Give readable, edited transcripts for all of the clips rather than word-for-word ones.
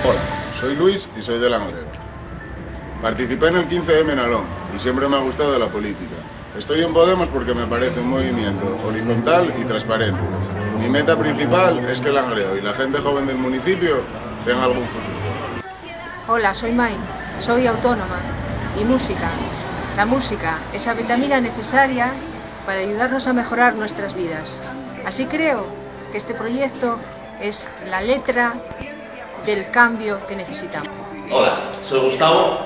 Hola, soy Luis y soy de Langreo. Participé en el 15M en Alón y siempre me ha gustado la política. Estoy en Podemos porque me parece un movimiento horizontal y transparente. Mi meta principal es que Langreo y la gente joven del municipio tengan algún futuro. Hola, soy Mai, soy autónoma y música. La música, esa vitamina necesaria para ayudarnos a mejorar nuestras vidas. Así creo que este proyecto es la letra del cambio que necesitamos. Hola, soy Gustavo,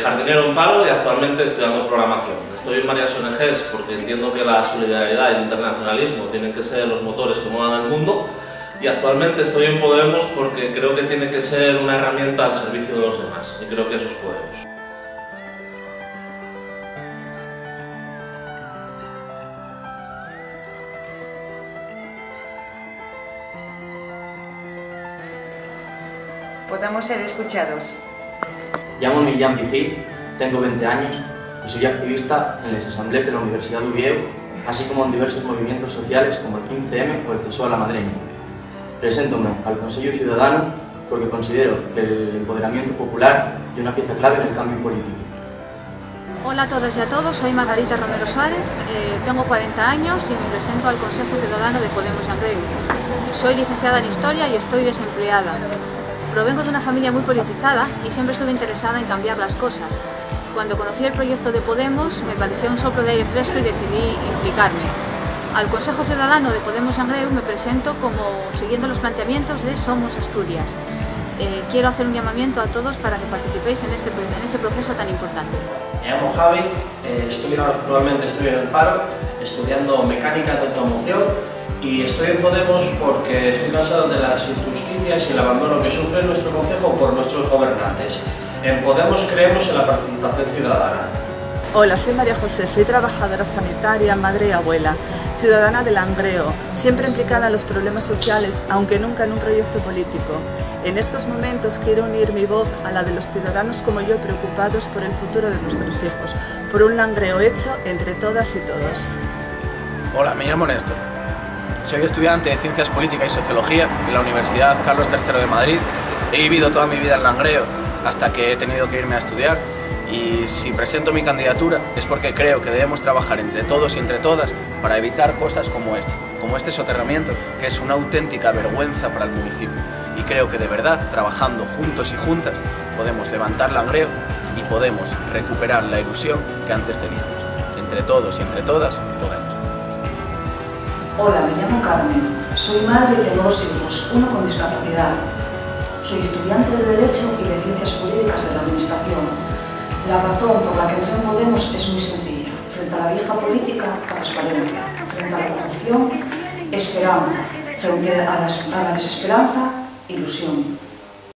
jardinero en paro y actualmente estudiando programación. Estoy en varias ONGs porque entiendo que la solidaridad y el internacionalismo tienen que ser los motores que muevan el mundo, y actualmente estoy en Podemos porque creo que tiene que ser una herramienta al servicio de los demás, y creo que eso es Podemos. Podamos ser escuchados. Llamo-me Jan Vigil, tengo 20 años y soy activista en las asambleas de la Universidad de Oviedo, así como en diversos movimientos sociales como el 15M o el CESO a la Madreña. Preséntome al Consejo Ciudadano porque considero que el empoderamiento popular es una pieza clave en el cambio político. Hola a todas y a todos, soy Margarita Romero Suárez, tengo 40 años y me presento al Consejo Ciudadano de Podemos Langreo. Soy licenciada en Historia y estoy desempleada. Provengo de una familia muy politizada y siempre estuve interesada en cambiar las cosas. Cuando conocí el proyecto de Podemos me pareció un soplo de aire fresco y decidí implicarme. Al Consejo Ciudadano de Podemos Langreo me presento como siguiendo los planteamientos de Somos Asturias. Quiero hacer un llamamiento a todos para que participéis en este proceso tan importante. Me llamo Javi, actualmente estoy en el paro, estudiando mecánica de automoción, y estoy en Podemos porque estoy cansado de las injusticias y el abandono que sufre nuestro concejo por nuestros gobernantes. En Podemos creemos en la participación ciudadana. Hola, soy María José, soy trabajadora sanitaria, madre y abuela, ciudadana de Langreo, siempre implicada en los problemas sociales, aunque nunca en un proyecto político. En estos momentos quiero unir mi voz a la de los ciudadanos como yo, preocupados por el futuro de nuestros hijos, por un Langreo hecho entre todas y todos. Hola, me llamo Néstor. Soy estudiante de Ciencias Políticas y Sociología en la Universidad Carlos III de Madrid. He vivido toda mi vida en Langreo hasta que he tenido que irme a estudiar, y si presento mi candidatura es porque creo que debemos trabajar entre todos y entre todas para evitar cosas como este soterramiento, que es una auténtica vergüenza para el municipio. Y creo que de verdad, trabajando juntos y juntas, podemos levantar Langreo y podemos recuperar la ilusión que antes teníamos. Entre todos y entre todas, podemos. Hola, me llamo Carmen, soy madre y tengo 2 hijos, uno con discapacidad. Soy estudiante de Derecho y de Ciencias Jurídicas de la Administración. La razón por la que entré en Podemos es muy sencilla. Frente a la vieja política, transparencia. Frente a la corrupción, esperanza. Frente a la desesperanza, ilusión.